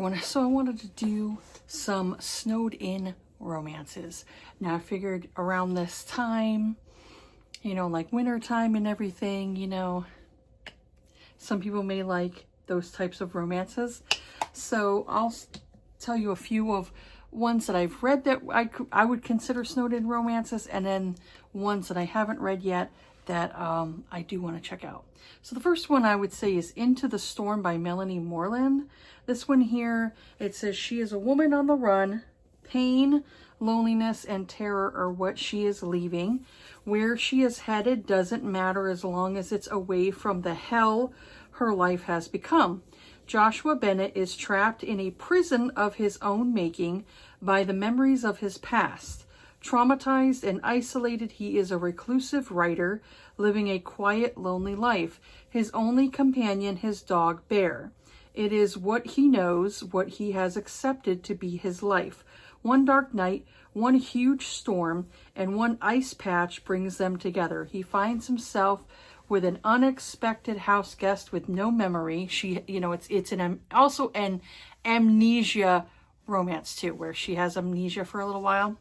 everyone. So I wanted to do some snowed in romances. Now I figured around this time, like winter time and everything, some people may like those types of romances. So I'll tell you a few of ones that I've read that I would consider snowed in romances, and then ones that I haven't read yet that I do want to check out. So the first one I would say is Into the Storm by Melanie Moreland. This one here, it says she is a woman on the run. Pain, loneliness, and terror are what she is leaving. Where she is headed doesn't matter as long as it's away from the hell her life has become. Joshua Bennett is trapped in a prison of his own making by the memories of his past. Traumatized and isolated, he is a reclusive writer living a quiet, lonely life. His only companion, his dog, Bear. It is what he knows, what he has accepted to be his life. One dark night, one huge storm, and one ice patch brings them together. He finds himself with an unexpected house guest with no memory. It's also an amnesia romance too, where she has amnesia for a little while.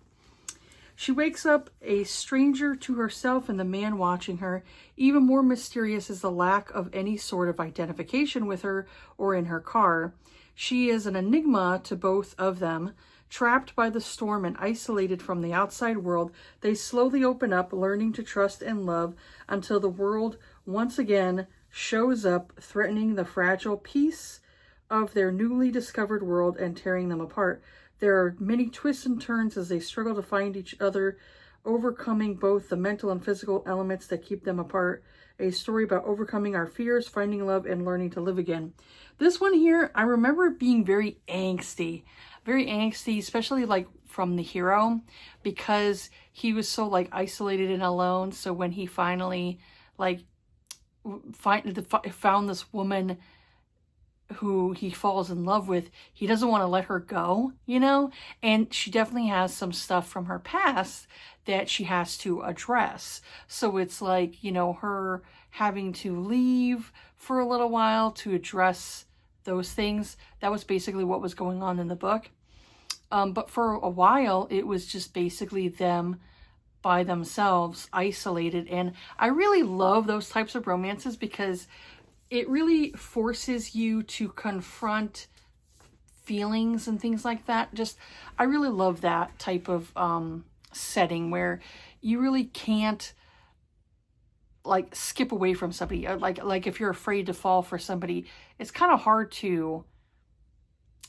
She wakes up a stranger to herself and the man watching her. Even more mysterious is the lack of any sort of identification with her or in her car. She is an enigma to both of them. Trapped by the storm and isolated from the outside world, they slowly open up, learning to trust and love until the world once again shows up, threatening the fragile peace of their newly discovered world and tearing them apart. There are many twists and turns as they struggle to find each other, overcoming both the mental and physical elements that keep them apart. A story about overcoming our fears, finding love, and learning to live again. This one here, I remember it being very angsty, especially like from the hero, because he was so like isolated and alone. So when he finally like found this woman who he falls in love with, he doesn't want to let her go, and she definitely has some stuff from her past that she has to address. So it's like, her having to leave for a little while to address those things. That was basically what was going on in the book. But for a while, it was just basically them by themselves, isolated. And I really love those types of romances because it really forces you to confront feelings and things like that. I really love that type of setting where you really can't like skip away from somebody. Like if you're afraid to fall for somebody, it's kind of hard to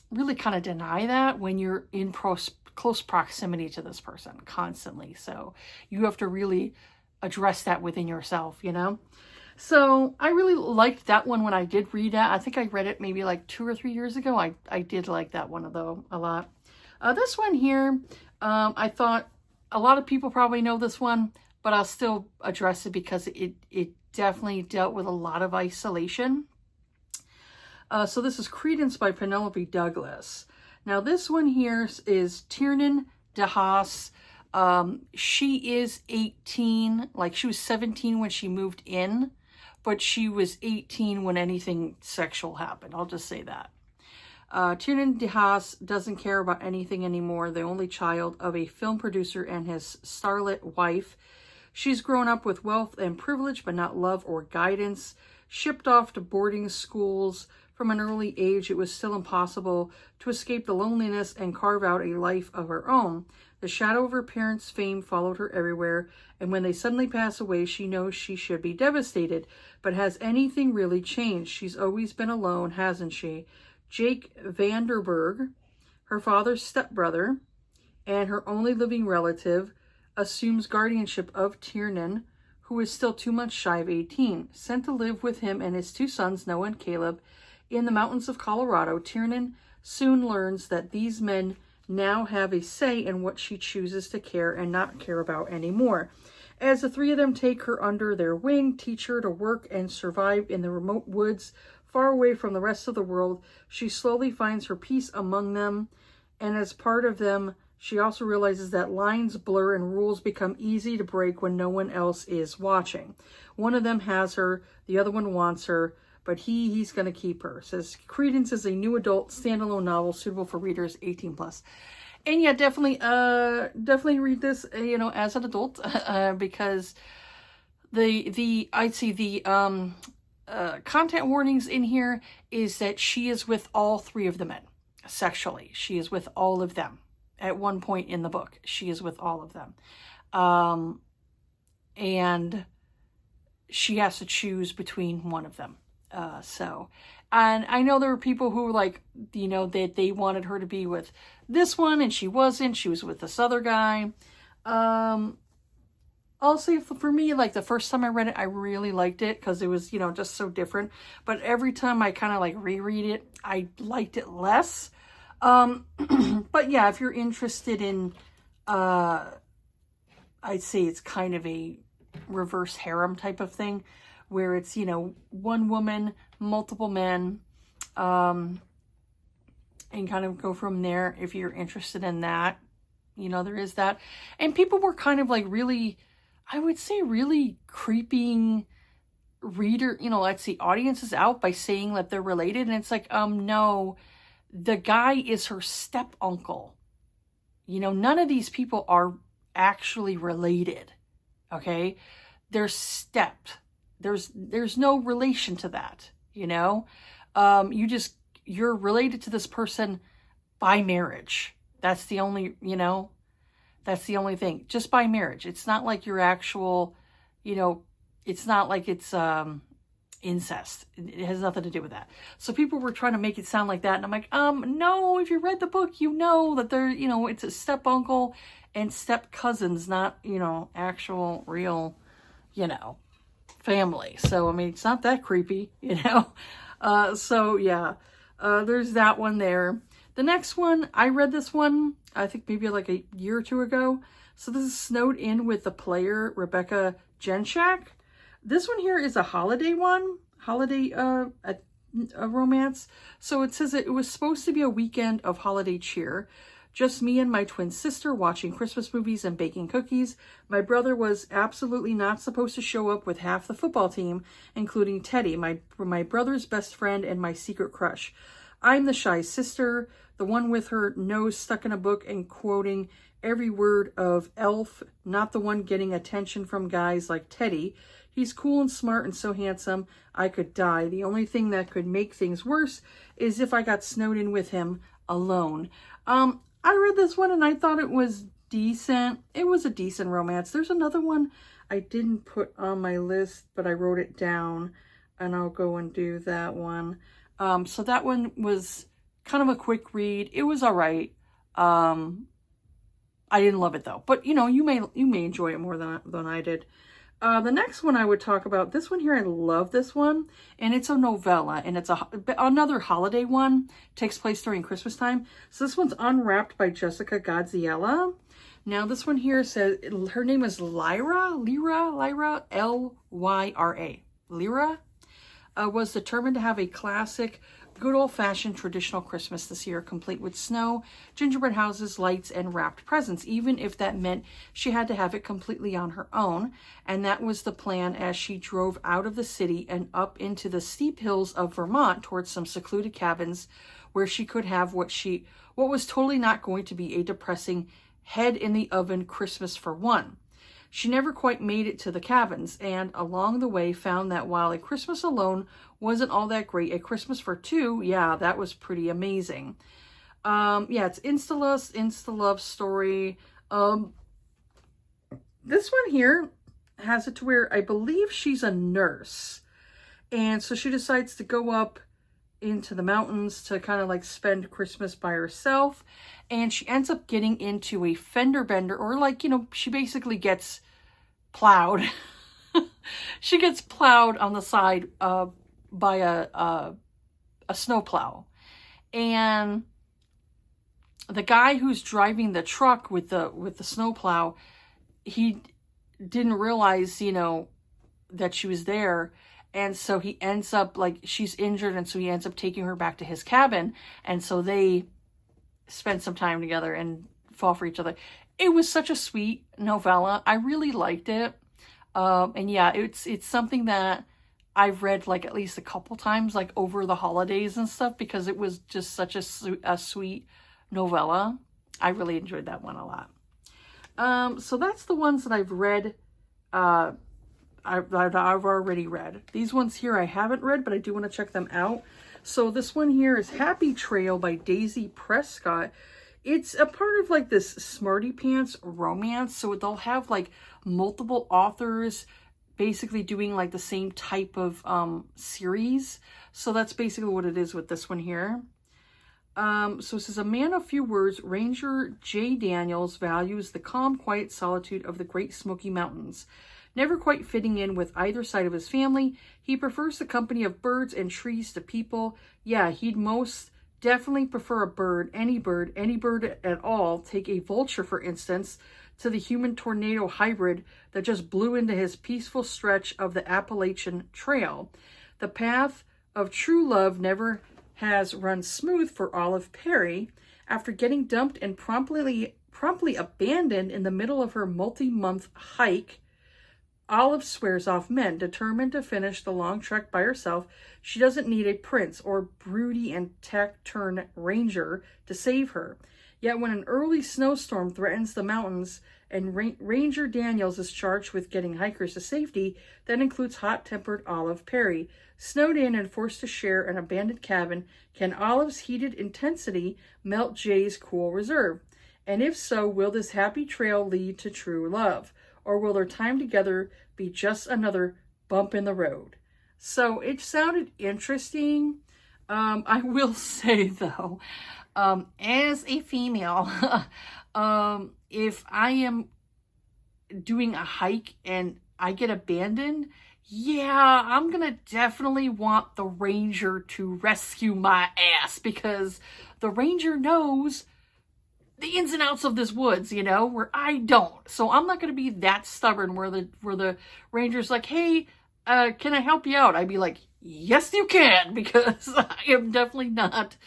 really kind of deny that when you're in close proximity to this person constantly. So you have to really address that within yourself, So I really liked that one when I did read it. I think I read it maybe like 2 or 3 years ago. I did like that one though a lot. This one here, I thought a lot of people probably know this one, but I'll still address it because it definitely dealt with a lot of isolation. So this is Credence by Penelope Douglas. Now this one here is Tiernan DeHaas. She is 18, like she was 17 when she moved in, but she was 18 when anything sexual happened. I'll just say that. Tiernan DeHaas doesn't care about anything anymore, the only child of a film producer and his starlet wife. She's grown up with wealth and privilege, but not love or guidance. Shipped off to boarding schools from an early age, it was still impossible to escape the loneliness and carve out a life of her own. The shadow of her parents' fame followed her everywhere, and when they suddenly pass away, she knows she should be devastated. But has anything really changed? She's always been alone, hasn't she? Jake Vanderberg, her father's stepbrother, and her only living relative, assumes guardianship of Tiernan, who is still 2 months shy of 18. Sent to live with him and his 2 sons, Noah and Caleb, in the mountains of Colorado, Tiernan soon learns that these men now have a say in what she chooses to care and not care about anymore. As the 3 of them take her under their wing, teach her to work and survive in the remote woods, far away from the rest of the world, she slowly finds her peace among them. And as part of them, she also realizes that lines blur and rules become easy to break when no one else is watching. One of them has her, the other one wants her, but he's going to keep her. It says Credence is a new adult standalone novel suitable for readers 18 plus. And yeah, definitely read this, as an adult, because I'd say the content warnings in here is that she is with all three of the men sexually. She is with all of them at one point in the book. She is with all of them. And she has to choose between one of them. And I know there were people who were like, that they wanted her to be with this one and she wasn't. She was with this other guy. I'll say for me, like the first time I read it, I really liked it because it was, just so different. But every time I kind of like reread it, I liked it less. But yeah, if you're interested in, I'd say it's kind of a reverse harem type of thing where it's, one woman, multiple men, and kind of go from there if you're interested in that. There is that. And people were kind of like really, I would say really creeping reader, let's see, audiences out by saying that they're related. And it's like, no, the guy is her step uncle. None of these people are actually related. Okay. They're stepped. There's no relation to that, you're related to this person by marriage. That's the only, that's the only thing, just by marriage. It's not like your actual, it's not like it's, incest. It has nothing to do with that. So people were trying to make it sound like that. And I'm like, no, if you read the book, that they're, it's a step uncle and step cousins, not, actual real, family. So, I mean, it's not that creepy, so yeah, there's that one there. The next one, I read this one, I think maybe like a year or two ago. So this is Snowed In with the Player, Rebecca Genshak. This one here is a holiday a romance. So it says it was supposed to be a weekend of holiday cheer. Just me and my twin sister watching Christmas movies and baking cookies. My brother was absolutely not supposed to show up with half the football team, including Teddy, my brother's best friend and my secret crush. I'm the shy sister, the one with her nose stuck in a book and quoting every word of Elf, not the one getting attention from guys like Teddy. He's cool and smart and so handsome, I could die. The only thing that could make things worse is if I got snowed in with him alone. I read this one and I thought it was decent. It was a decent romance. There's another one I didn't put on my list, but I wrote it down and I'll go and do that one. So that one was kind of a quick read. It was all right. I didn't love it though, but you may enjoy it more than I did. The next one I would talk about, this one here, I love this one, and it's a novella, and it's another holiday one, takes place during Christmas time. So this one's Unwrapped by Jessica Gaziella. Now this one here says, her name is Lyra, L-Y-R-A. Lyra was determined to have a classic, good old-fashioned traditional Christmas this year, complete with snow, gingerbread houses, lights, and wrapped presents, even if that meant she had to have it completely on her own. And that was the plan as she drove out of the city and up into the steep hills of Vermont towards some secluded cabins where she could have what was totally not going to be a depressing head-in-the-oven Christmas for one. She never quite made it to the cabins, and along the way found that while a Christmas alone wasn't all that great, a Christmas for two, yeah, that was pretty amazing. Yeah, it's Insta love story. This one here has it to where I believe she's a nurse, and so she decides to go up into the mountains to kind of like spend Christmas by herself, and she ends up getting into a fender bender, or like, she basically gets plowed. She gets plowed on the side by a snowplow, and the guy who's driving the truck with the snowplow, he didn't realize that she was there. And so he ends up, like, she's injured, and so he ends up taking her back to his cabin. And so they spend some time together and fall for each other. It was such a sweet novella. I really liked it. And yeah, it's something that I've read like at least a couple times, like over the holidays and stuff, because it was just such a sweet novella. I really enjoyed that one a lot. So that's the ones that I've read. I've already read. These ones here I haven't read, but I do want to check them out. So this one here is Happy Trail by Daisy Prescott. It's a part of like this Smarty Pants romance. So they'll have like multiple authors basically doing like the same type of series. So that's basically what it is with this one here. So it says, a man of few words, Ranger J. Daniels values the calm, quiet solitude of the Great Smoky Mountains. Never quite fitting in with either side of his family, he prefers the company of birds and trees to people. Yeah, he'd most definitely prefer a bird, any bird at all. Take a vulture, for instance, to the human tornado hybrid that just blew into his peaceful stretch of the Appalachian Trail. The path of true love never has run smooth for Olive Perry. After getting dumped and promptly abandoned in the middle of her multi-month hike, Olive swears off men, determined to finish the long trek by herself. She doesn't need a prince or broody and taciturn ranger to save her. Yet when an early snowstorm threatens the mountains and Ranger Daniels is charged with getting hikers to safety, that includes hot-tempered Olive Perry. Snowed in and forced to share an abandoned cabin, can Olive's heated intensity melt Jay's cool reserve? And if so, will this happy trail lead to true love? Or will their time together be just another bump in the road? So it sounded interesting. I will say, though, as a female, if I am doing a hike and I get abandoned, yeah, I'm going to definitely want the ranger to rescue my ass, because the ranger knows the ins and outs of this woods, you know, where I don't. So I'm not going to be that stubborn where the ranger's like, hey, can I help you out? I'd be like, yes, you can, because I am definitely not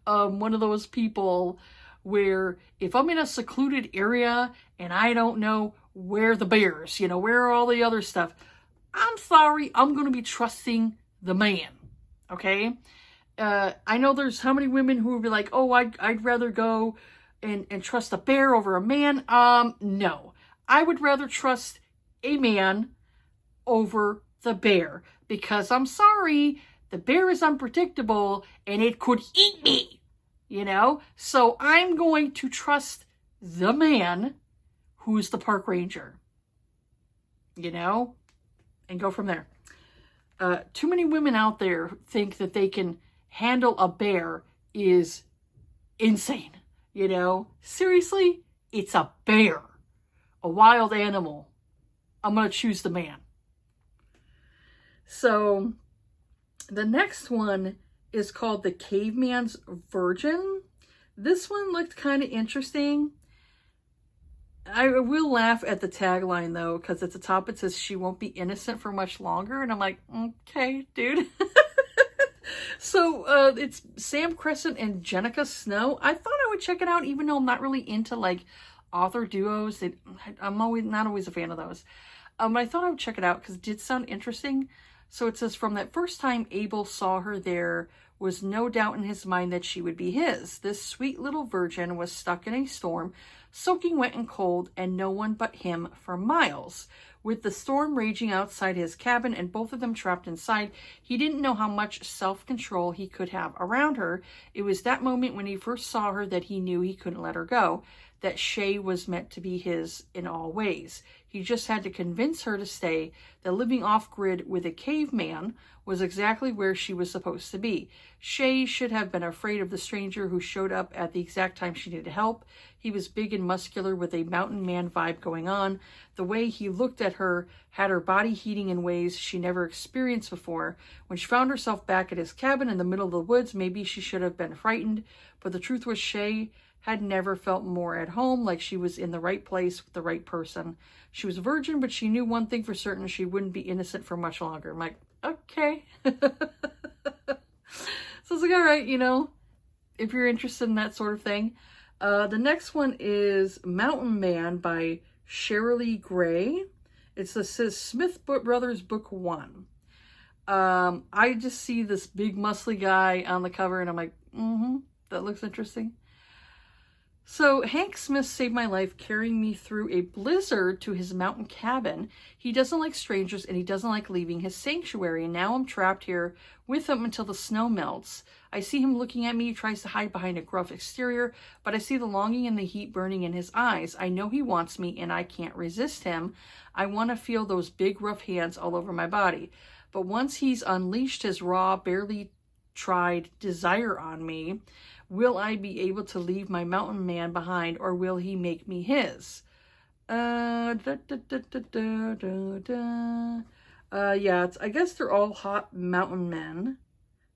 one of those people where if I'm in a secluded area and I don't know where the bears, you know, where are all the other stuff, I'm sorry, I'm going to be trusting the man, okay? I know there's how many women who would be like, oh, I'd rather go and trust a bear over a man. No. I would rather trust a man over the bear, because I'm sorry, the bear is unpredictable and it could eat me, you know? So I'm going to trust the man who's the park ranger, you know, and go from there. Too many women out there think that they can handle a bear is insane. You know, seriously, it's a bear, a wild animal. I'm going to choose the man. So the next one is called The Caveman's Virgin. This one looked kind of interesting. I will laugh at the tagline, though, because at the top it says she won't be innocent for much longer. And I'm like, okay, dude. So it's Sam Crescent and Jenica Snow. I thought I would check it out, even though I'm not really into like author duos. I'm not always a fan of those. I thought I would check it out because it did sound interesting. So it says, from that first time Abel saw her, there was no doubt in his mind that she would be his. This sweet little virgin was stuck in a storm, soaking wet and cold, and no one but him for miles. With the storm raging outside his cabin and both of them trapped inside, he didn't know how much self-control he could have around her. It was that moment when he first saw her that he knew he couldn't let her go, that Shay was meant to be his in all ways. He just had to convince her to stay, that living off-grid with a caveman was exactly where she was supposed to be. Shay should have been afraid of the stranger who showed up at the exact time she needed help. He was big and muscular with a mountain man vibe going on. The way he looked at her had her body heating in ways she never experienced before. When she found herself back at his cabin in the middle of the woods, maybe she should have been frightened. But the truth was, Shay had never felt more at home, like she was in the right place with the right person. She was a virgin, but she knew one thing for certain: she wouldn't be innocent for much longer. I'm like, okay. So it's like, all right, you know, if you're interested in that sort of thing. The next one is Mountain Man by Shirley Gray. It says Smith Brothers Book 1. I just see this big muscly guy on the cover and I'm like, that looks interesting. So Hank Smith saved my life, carrying me through a blizzard to his mountain cabin. He doesn't like strangers and he doesn't like leaving his sanctuary. And now I'm trapped here with him until the snow melts. I see him looking at me, tries to hide behind a gruff exterior, but I see the longing and the heat burning in his eyes. I know he wants me and I can't resist him. I want to feel those big rough hands all over my body. But once he's unleashed his raw, barely tried desire on me, will I be able to leave my mountain man behind, or will he make me his? Yeah, I guess they're all hot mountain men.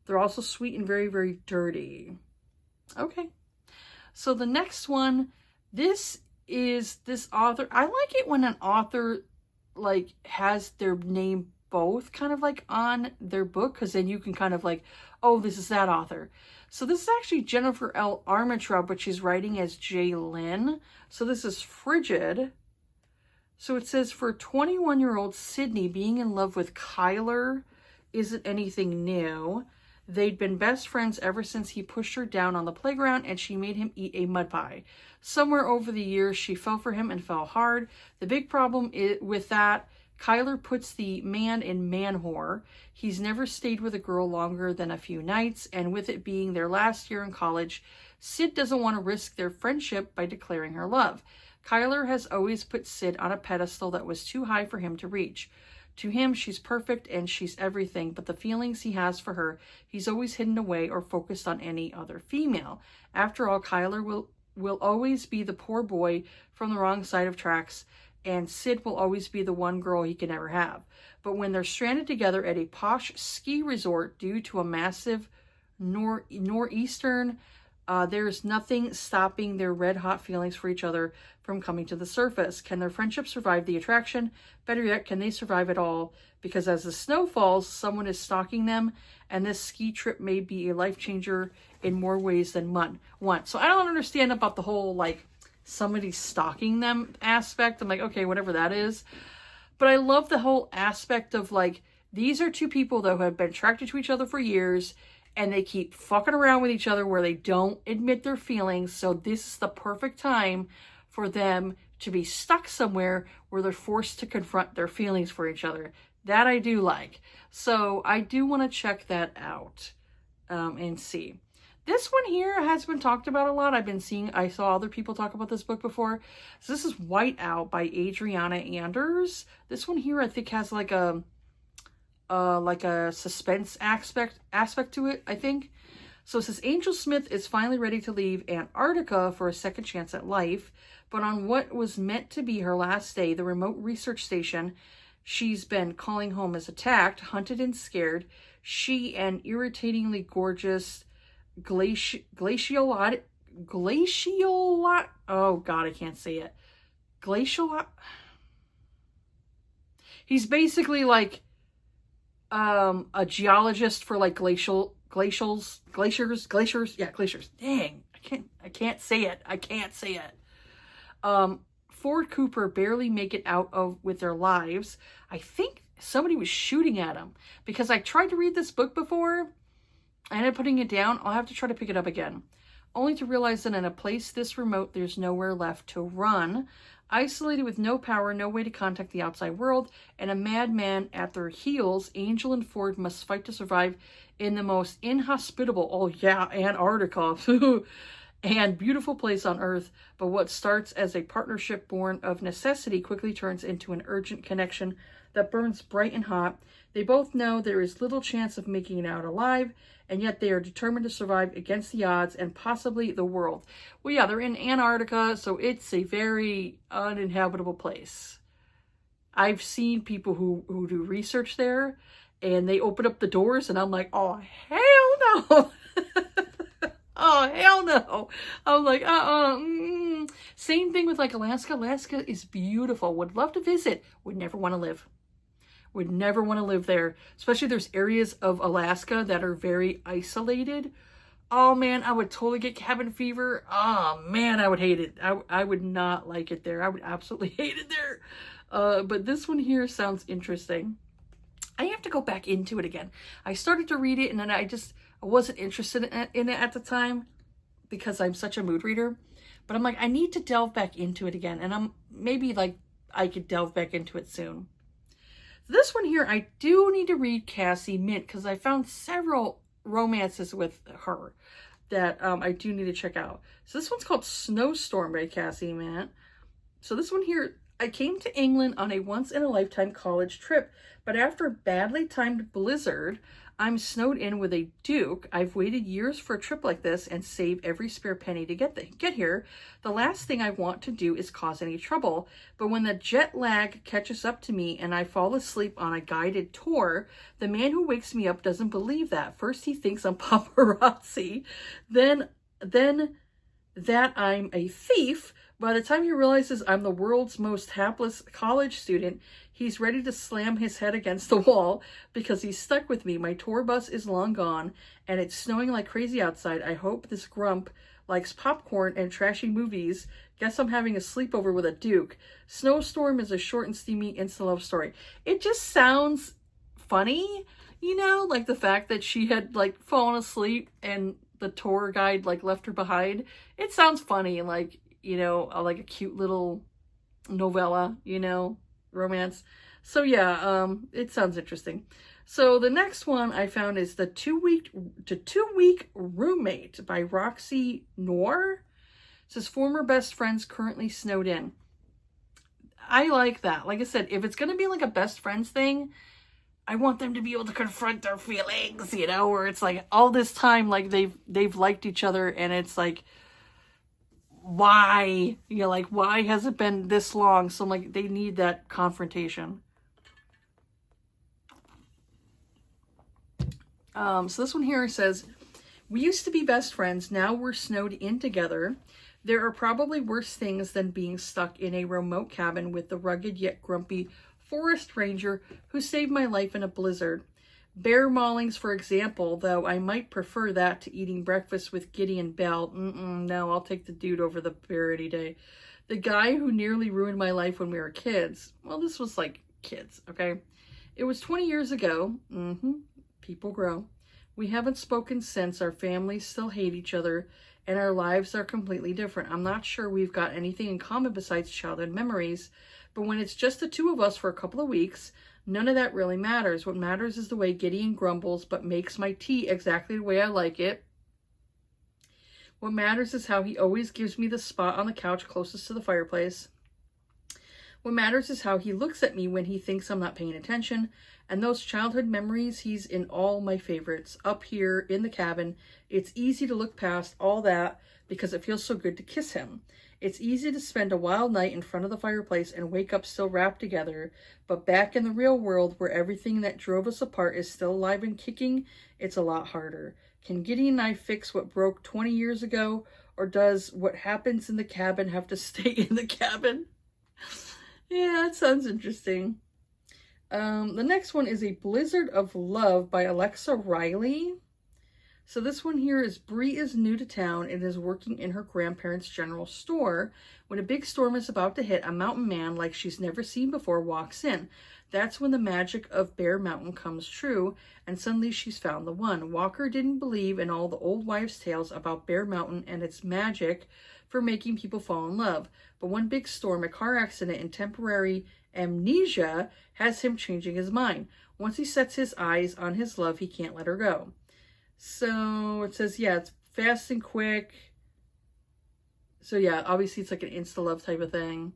They're also sweet and very, very dirty. Okay. So the next one, this is this author. I like it when an author like has their name both kind of like on their book, because then you can kind of like, oh, this is that author. So this is actually Jennifer L. Armentrout, but she's writing as J. Lynn. So this is Frigid. So it says, for 21-year-old Sydney, being in love with Kyler isn't anything new. They'd been best friends ever since he pushed her down on the playground and she made him eat a mud pie. Somewhere over the years, she fell for him and fell hard. The big problem with that, Kyler puts the man in man whore. He's never stayed with a girl longer than a few nights, and with it being their last year in college, Sid doesn't want to risk their friendship by declaring her love. Kyler has always put Sid on a pedestal that was too high for him to reach. To him, she's perfect and she's everything, but the feelings he has for her, he's always hidden away or focused on any other female. After all, Kyler will always be the poor boy from the wrong side of tracks, and Sid will always be the one girl he can never have. But when they're stranded together at a posh ski resort due to a massive nor'easter, there's nothing stopping their red-hot feelings for each other from coming to the surface. Can their friendship survive the attraction? Better yet, can they survive it all? Because as the snow falls, someone is stalking them, and this ski trip may be a life changer in more ways than one. So I don't understand about the whole, like, somebody stalking them aspect. I'm like, okay, whatever that is. But I love the whole aspect of, like, these are two people that have been attracted to each other for years, and they keep fucking around with each other where they don't admit their feelings. So this is the perfect time for them to be stuck somewhere where they're forced to confront their feelings for each other. That I do like. So I do want to check that out and see. This one here has been talked about a lot. I saw other people talk about this book before. So this is Whiteout by Adriana Anders. This one here I think has like a suspense aspect to it, I think. So it says, Angel Smith is finally ready to leave Antarctica for a second chance at life, but on what was meant to be her last day, the remote research station she's been calling home is attacked, hunted and scared. She and irritatingly gorgeous glaciolot, oh God, I can't say it. Glaciolot. He's basically like a geologist for like glaciers. Yeah, glaciers. Dang, I can't say it. Ford Cooper barely make it out of with their lives. I think somebody was shooting at him because I tried to read this book before. I ended up putting it down. I'll have to try to pick it up again. Only to realize that in a place this remote, there's nowhere left to run. Isolated with no power, no way to contact the outside world, and a madman at their heels, Angel and Ford must fight to survive in the most inhospitable, Antarctica, and beautiful place on Earth. But what starts as a partnership born of necessity quickly turns into an urgent connection that burns bright and hot. They both know there is little chance of making it out alive, and yet they are determined to survive against the odds and possibly the world. Well, yeah, they're in Antarctica, so it's a very uninhabitable place. I've seen people who do research there, and they open up the doors, and I'm like, oh, hell no! Oh, hell no! I'm like, Same thing with like Alaska. Alaska is beautiful. Would love to visit. Would never want to live. Would never want to live there. Especially there's areas of Alaska that are very isolated. Oh man, I would totally get cabin fever. Oh man, I would hate it. I would not like it there. I would absolutely hate it there. But this one here sounds interesting. I have to go back into it again. I started to read it and then I wasn't interested in it at the time because I'm such a mood reader. But I'm like, I need to delve back into it again. And I'm maybe like I could delve back into it soon. So this one here, I do need to read Cassie Mint because I found several romances with her that I do need to check out. So this one's called Snowstorm by Cassie Mint. So this one here, I came to England on a once-in-a-lifetime college trip, but after a badly timed blizzard, I'm snowed in with a Duke. I've waited years for a trip like this and save every spare penny to get here. The last thing I want to do is cause any trouble, but when the jet lag catches up to me and I fall asleep on a guided tour, the man who wakes me up doesn't believe that. First he thinks I'm paparazzi, then that I'm a thief. By the time he realizes I'm the world's most hapless college student, he's ready to slam his head against the wall because he's stuck with me. My tour bus is long gone, and it's snowing like crazy outside. I hope this grump likes popcorn and trashy movies. Guess I'm having a sleepover with a Duke. Snowstorm is a short and steamy instant love story. It just sounds funny, you know, like the fact that she had like fallen asleep and the tour guide like left her behind. It sounds funny and like, you know, like a cute little novella, you know, romance. So yeah, it sounds interesting. So the next one I found is the two week Roommate by Roxy Noor. It says former best friends currently snowed in. I like that. Like I said, if it's gonna be like a best friends thing, I want them to be able to confront their feelings, you know, where it's like all this time like they've liked each other and it's like, why, you know, like why has it been this long? So like they need that confrontation. So this one here says, we used to be best friends, now we're snowed in together. There are probably worse things than being stuck in a remote cabin with the rugged yet grumpy forest ranger who saved my life in a blizzard. Bear maulings, for example, though I might prefer that to eating breakfast with Gideon Bell. No, I'll take the dude over the bear any day. The guy who nearly ruined my life when we were kids. Well, this was like kids, okay? It was 20 years ago. People grow. We haven't spoken since. Our families still hate each other, and our lives are completely different. I'm not sure we've got anything in common besides childhood memories, but when it's just the two of us for a couple of weeks, none of that really matters. What matters is the way Gideon grumbles but makes my tea exactly the way I like it. What matters is how he always gives me the spot on the couch closest to the fireplace. What matters is how he looks at me when he thinks I'm not paying attention. And those childhood memories, he's in all my favorites. Up here in the cabin, it's easy to look past all that because it feels so good to kiss him. It's easy to spend a wild night in front of the fireplace and wake up still wrapped together, but back in the real world where everything that drove us apart is still alive and kicking, it's a lot harder. Can Gideon and I fix what broke 20 years ago, or does what happens in the cabin have to stay in the cabin? Yeah, that sounds interesting. The next one is A Blizzard of Love by Alexa Riley. So this one here is Bree is new to town and is working in her grandparents' general store. When a big storm is about to hit, a mountain man like she's never seen before walks in. That's when the magic of Bear Mountain comes true, and suddenly she's found the one. Walker didn't believe in all the old wives' tales about Bear Mountain and its magic for making people fall in love. But one big storm, a car accident, and temporary amnesia has him changing his mind. Once he sets his eyes on his love, he can't let her go. So it says, yeah, it's fast and quick. So yeah, obviously it's like an insta-love type of thing.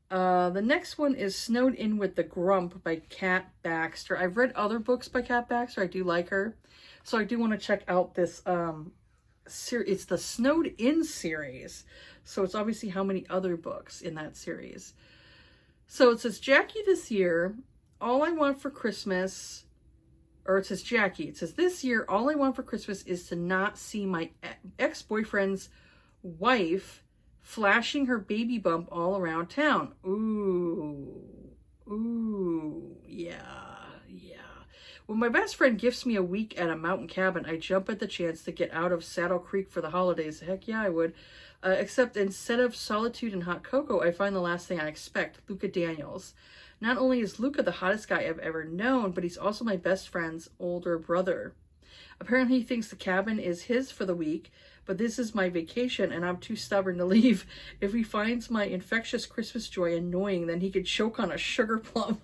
The next one is Snowed In with the Grump by Kat Baxter. I've read other books by Kat Baxter. I do like her. So I do want to check out this it's the Snowed In series. So it's obviously how many other books in that series. So it says, Jackie, this year, all I want for Christmas... Or it says, Jackie, it says, this year, all I want for Christmas is to not see my ex-boyfriend's wife flashing her baby bump all around town. Ooh, yeah. When my best friend gifts me a week at a mountain cabin, I jump at the chance to get out of Saddle Creek for the holidays. Heck yeah, I would. Except instead of solitude and hot cocoa, I find the last thing I expect, Luka Daniels. Not only is Luca the hottest guy I've ever known, but he's also my best friend's older brother. Apparently he thinks the cabin is his for the week, but this is my vacation and I'm too stubborn to leave. If he finds my infectious Christmas joy annoying, then he could choke on a sugar plum.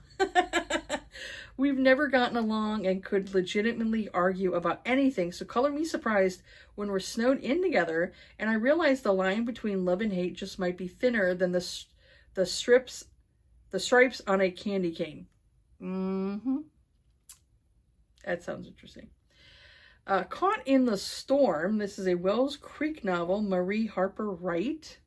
We've never gotten along and could legitimately argue about anything, so color me surprised when we're snowed in together and I realize the line between love and hate just might be thinner than the stripes on a candy cane. That sounds interesting. Caught in the Storm. This is a Wells Creek novel. Marie Harper Wright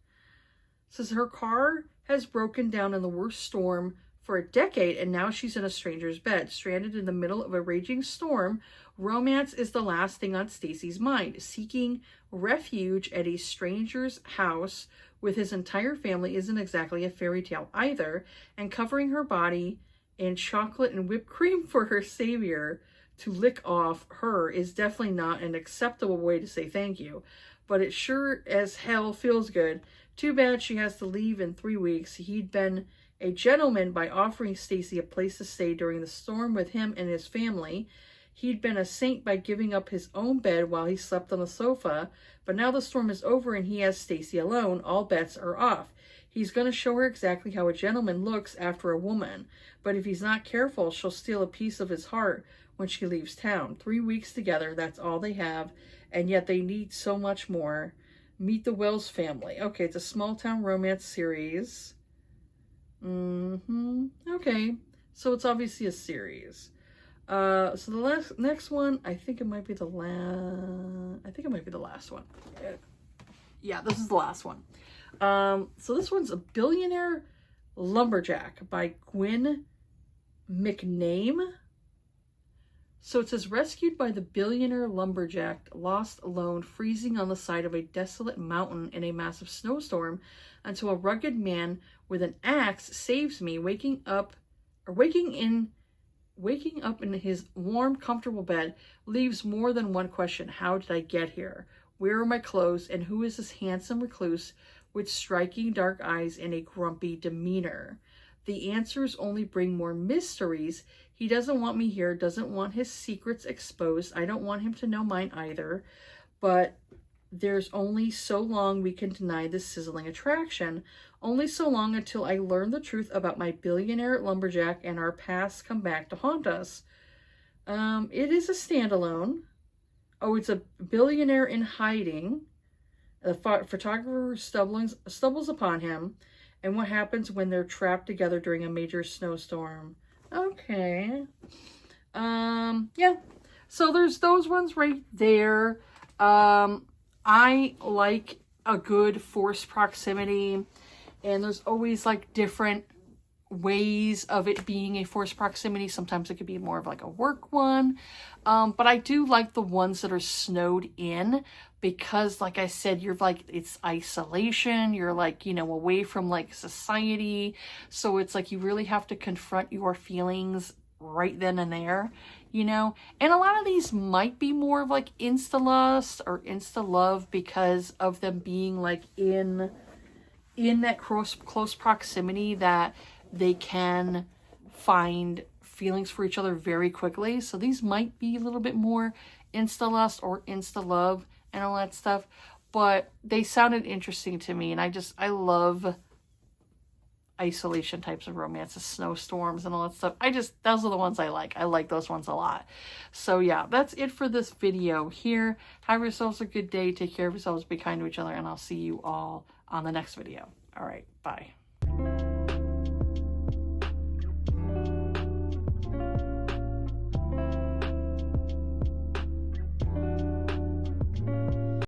says her car has broken down in the worst storm for a decade and now she's in a stranger's bed. Stranded in the middle of a raging storm, romance is the last thing on Stacy's mind. Seeking refuge at a stranger's house with his entire family isn't exactly a fairy tale either, and covering her body in chocolate and whipped cream for her savior to lick off her is definitely not an acceptable way to say thank you, but it sure as hell feels good. Too bad she has to leave in 3 weeks. He'd been a gentleman by offering Stacy a place to stay during the storm with him and his family. He'd been a saint by giving up his own bed while he slept on the sofa, but now the storm is over and he has Stacy alone. All bets are off. He's going to show her exactly how a gentleman looks after a woman, but if he's not careful, she'll steal a piece of his heart when she leaves town. 3 weeks together, that's all they have, and yet they need so much more. Meet the Wells family. Okay, it's a small town romance series. Okay, so it's obviously a series. So the next one, I think it might be the last one. Yeah, this is the last one. So this one's A Billionaire Lumberjack by Gwen McName. So it says, rescued by the billionaire lumberjack, lost alone, freezing on the side of a desolate mountain in a massive snowstorm, until a rugged man with an axe saves me, waking up in his warm, comfortable bed, leaves more than one question. How did I get here? Where are my clothes? And who is this handsome recluse with striking dark eyes and a grumpy demeanor? The answers only bring more mysteries. He doesn't want me here, doesn't want his secrets exposed. I don't want him to know mine either. But there's only so long we can deny this sizzling attraction. Only so long until I learn the truth about my billionaire lumberjack and our past come back to haunt us. It is a standalone. Oh, it's a billionaire in hiding. The photographer stumbles upon him, and what happens when they're trapped together during a major snowstorm. Okay. Yeah. So there's those ones right there. I like a good forced proximity, and there's always like different ways of it being a forced proximity. Sometimes it could be more of like a work one. But I do like the ones that are snowed in because, like I said, you're like, it's isolation. You're like, you know, away from like society. So it's like you really have to confront your feelings right then and there, you know. And a lot of these might be more of like insta-lust or insta-love because of them being like in that close proximity that they can find feelings for each other very quickly. So these might be a little bit more insta-lust or insta-love and all that stuff, but they sounded interesting to me, and I love isolation types of romances, snowstorms and all that stuff. Those are the ones I like. I like those ones a lot. So yeah, that's it for this video here. Have yourselves a good day. Take care of yourselves. Be kind to each other, and I'll see you all on the next video. All right, bye.